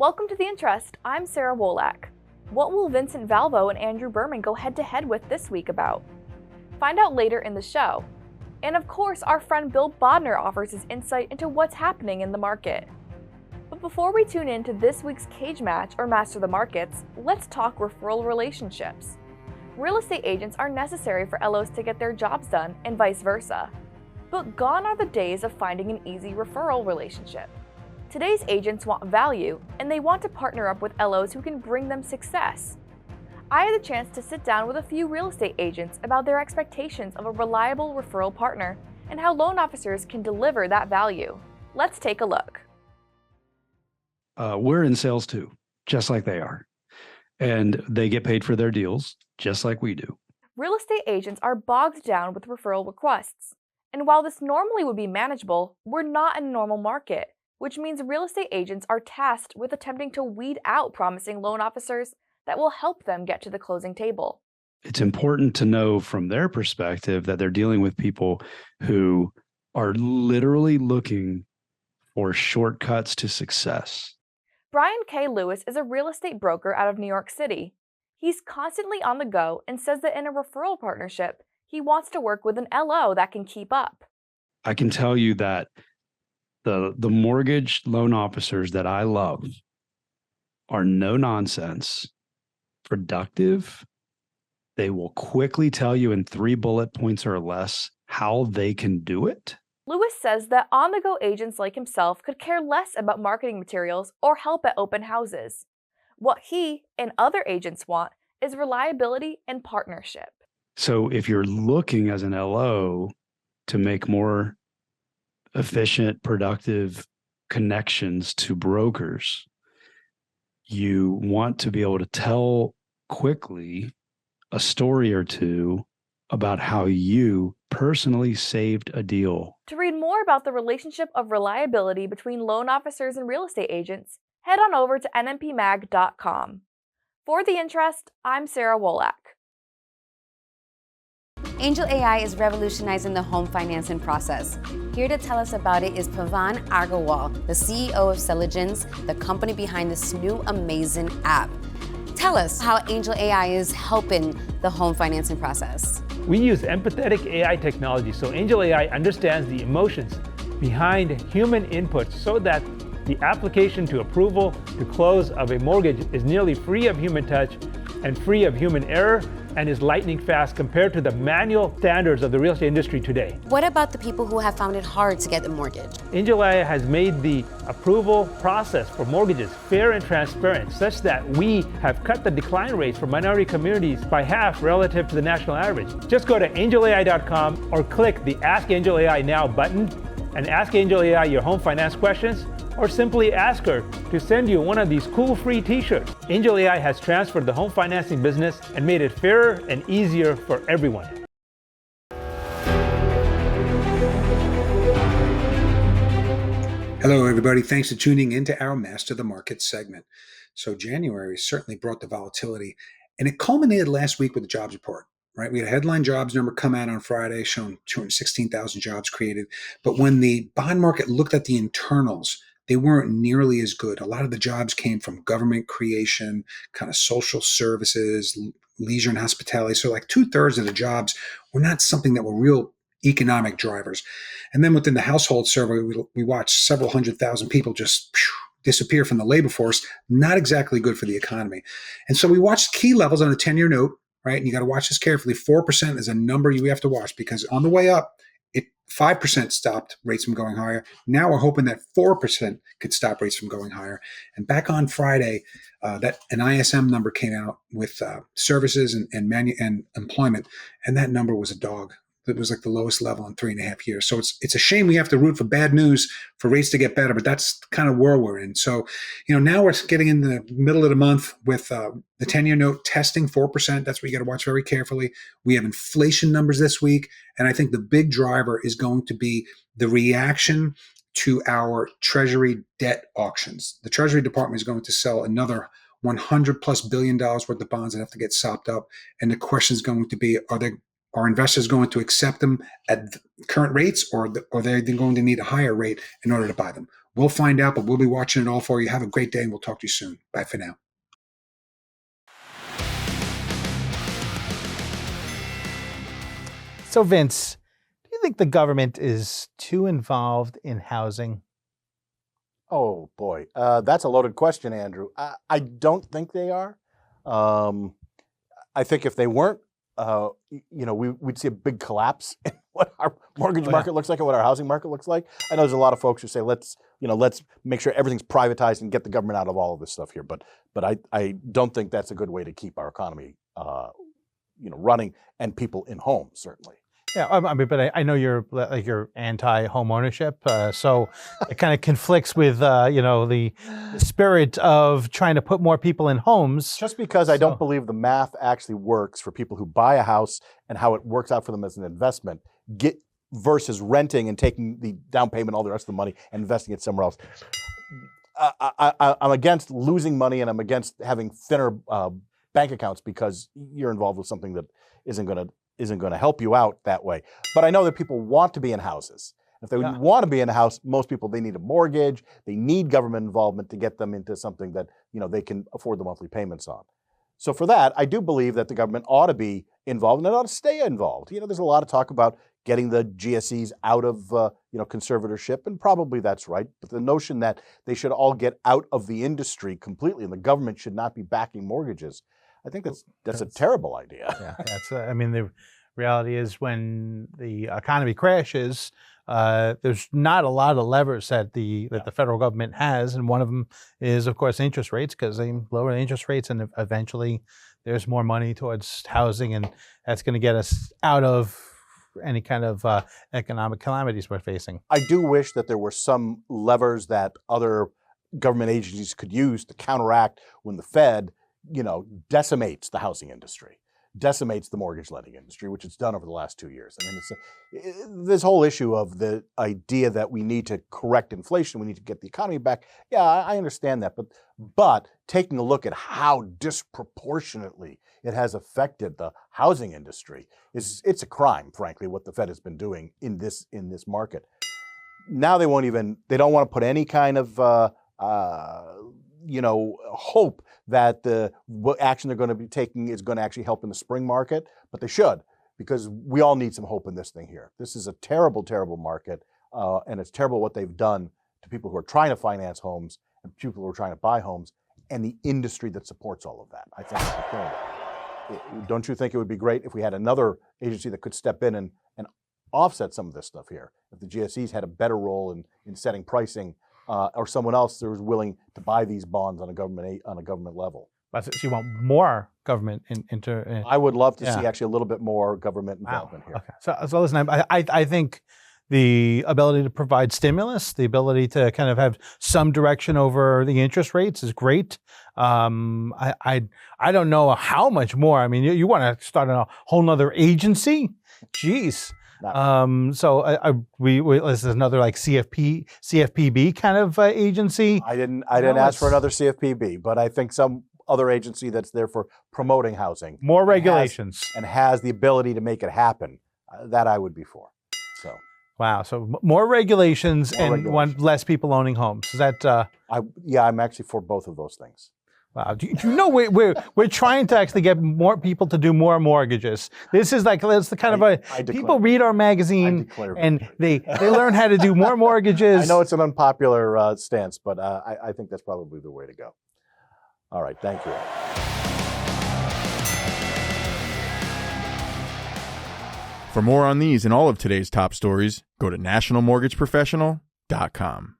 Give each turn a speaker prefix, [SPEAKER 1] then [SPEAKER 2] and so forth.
[SPEAKER 1] Welcome to The Interest. I'm Sarah Wolak. What will Vincent Valvo and Andrew Berman go head-to-head with this week about? Find out later in the show. And of course, our friend Bill Bodnar offers his insight into what's happening in the market. But before we tune in to this week's cage match or master the markets, let's talk referral relationships. Real estate agents are necessary for LOs to get their jobs done and vice versa. But gone are the days of finding an easy referral relationship. Today's agents want value, and they want to partner up with LOs who can bring them success. I had the chance to sit down with a few real estate agents about their expectations of a reliable referral partner and how loan officers can deliver that value. Let's take a look.
[SPEAKER 2] We're in sales too, just like they are. And they get paid for their deals, just like we do.
[SPEAKER 1] Real estate agents are bogged down with referral requests. And while this normally would be manageable, we're not in a normal market, which means real estate agents are tasked with attempting to weed out promising loan officers that will help them get to the closing table.
[SPEAKER 2] It's important to know from their perspective that they're dealing with people who are literally looking for shortcuts to success.
[SPEAKER 1] Brian K. Lewis is a real estate broker out of New York City. He's constantly on the go and says that in a referral partnership, he wants to work with an LO that can keep up.
[SPEAKER 2] I can tell you that the mortgage loan officers that I love are no nonsense, productive. They will quickly tell you in 3 bullet points or less how they can do it.
[SPEAKER 1] Lewis says that on-the-go agents like himself could care less about marketing materials or help at open houses. What he and other agents want is reliability and partnership.
[SPEAKER 2] So if you're looking as an LO to make more efficient, productive connections to brokers, you want to be able to tell quickly a story or two about how you personally saved a deal.
[SPEAKER 1] To read more about the relationship of reliability between loan officers and real estate agents, head on over to nmpmag.com. For The Interest, I'm Sarah Wolak.
[SPEAKER 3] Angel AI is revolutionizing the home financing process. Here to tell us about it is Pavan Agarwal, the CEO of Celigence, the company behind this new amazing app. Tell us how Angel AI is helping the home financing process.
[SPEAKER 4] We use empathetic AI technology, so Angel AI understands the emotions behind human inputs so that the application to approval to close of a mortgage is nearly free of human touch and free of human error, and is lightning fast compared to the manual standards of the real estate industry today.
[SPEAKER 3] What about the people who have found it hard to get a mortgage?
[SPEAKER 4] Angel AI has made the approval process for mortgages fair and transparent, such that we have cut the decline rates for minority communities by half relative to the national average. Just go to angelai.com or click the Ask Angel AI Now button and ask Angel AI your home finance questions, or simply ask her to send you one of these cool free t-shirts. Angel AI has transferred the home financing business and made it fairer and easier for everyone.
[SPEAKER 5] Hello, everybody. Thanks for tuning into our Master the Market segment. So January certainly brought the volatility, and it culminated last week with the jobs report. Right, we had a headline jobs number come out on Friday showing 216,000 jobs created. But when the bond market looked at the internals, they weren't nearly as good. A lot of the jobs came from government creation, kind of social services, leisure and hospitality. So like 2/3 of the jobs were not something that were real economic drivers. And then within the household survey, we watched several 100,000 people just disappear from the labor force. Not exactly good for the economy. And so we watched key levels on a 10-year note. Right, and you got to watch this carefully. 4% is a number you have to watch because on the way up, 5% stopped rates from going higher. Now we're hoping that 4% could stop rates from going higher. And back on Friday, that an ISM number came out with services and employment, and that number was a dog. It was like the lowest level in 3.5 years. So it's a shame we have to root for bad news for rates to get better, but that's kind of where we're in. So, now we're getting in the middle of the month with the 10-year note testing 4%. That's what you got to watch very carefully. We have inflation numbers this week. And I think the big driver is going to be the reaction to our Treasury debt auctions. The Treasury Department is going to sell another $100+ billion worth of bonds that have to get sopped up. And the question is going to be, are investors going to accept them at current rates, or are they going to need a higher rate in order to buy them? We'll find out, but we'll be watching it all for you. Have a great day, and we'll talk to you soon. Bye for now.
[SPEAKER 6] So, Vince, do you think the government is too involved in housing?
[SPEAKER 7] Oh, boy. That's a loaded question, Andrew. I don't think they are. I think if they weren't, we'd see a big collapse in what our mortgage market looks like and what our housing market looks like. I know there's a lot of folks who say, let's make sure everything's privatized and get the government out of all of this stuff here. But I don't think that's a good way to keep our economy, running and people in homes, certainly.
[SPEAKER 6] Yeah, but I know you're anti-home ownership, so it kind of conflicts with the spirit of trying to put more people in homes.
[SPEAKER 7] Just because I don't believe the math actually works for people who buy a house and how it works out for them as an investment, versus renting and taking the down payment, all the rest of the money, and investing it somewhere else. I'm against losing money, and I'm against having thinner bank accounts because you're involved with something that isn't going to help you out that way. But I know that people want to be in houses. If they want to be in a house, most people, they need a mortgage. They need government involvement to get them into something that they can afford the monthly payments on. So for that, I do believe that the government ought to be involved, and it ought to stay involved. There's a lot of talk about getting the GSEs out of conservatorship, and probably that's right. But the notion that they should all get out of the industry completely and the government should not be backing mortgages, I think that's a terrible idea.
[SPEAKER 6] Yeah, the reality is when the economy crashes, there's not a lot of levers that the federal government has, and one of them is, of course, interest rates, because they lower the interest rates, and eventually there's more money towards housing, and that's going to get us out of any kind of economic calamities we're facing.
[SPEAKER 7] I do wish that there were some levers that other government agencies could use to counteract when the Fed decimates the housing industry, decimates the mortgage lending industry, which it's done over the last 2 years. I mean, it's this whole issue of the idea that we need to correct inflation, we need to get the economy back. Yeah, I understand that, but taking a look at how disproportionately it has affected the housing industry it's a crime, frankly, what the Fed has been doing in this market. Now they don't want to put any kind of hope that the action they're going to be taking is going to actually help in the spring market, but they should, because we all need some hope in this thing here. This is a terrible, terrible market, and it's terrible what they've done to people who are trying to finance homes and people who are trying to buy homes and the industry that supports all of that. I think it's terrible. Don't you think it would be great if we had another agency that could step in and offset some of this stuff here? If the GSEs had a better role in setting pricing, or someone else that was willing to buy these bonds on a government level.
[SPEAKER 6] So you want more government
[SPEAKER 7] I would love to see actually a little bit more government involvement here.
[SPEAKER 6] Okay. So listen, I think the ability to provide stimulus, the ability to kind of have some direction over the interest rates is great. I don't know how much more. I mean, you want to start a whole nother agency? Jeez. So this is another like CFPB kind of agency.
[SPEAKER 7] I didn't ask for another CFPB, but I think some other agency that's there for promoting housing,
[SPEAKER 6] more regulations,
[SPEAKER 7] and has the ability to make it happen. That I would be for. So
[SPEAKER 6] wow, so more regulations and less people owning homes. Is that?
[SPEAKER 7] I'm actually for both of those things.
[SPEAKER 6] Wow, do you know we're trying to actually get more people to do more mortgages. This is like that's the kind of people read our magazine and they learn how to do more mortgages.
[SPEAKER 7] I know it's an unpopular stance, but I think that's probably the way to go. All right, thank you.
[SPEAKER 8] For more on these and all of today's top stories, go to nationalmortgageprofessional.com.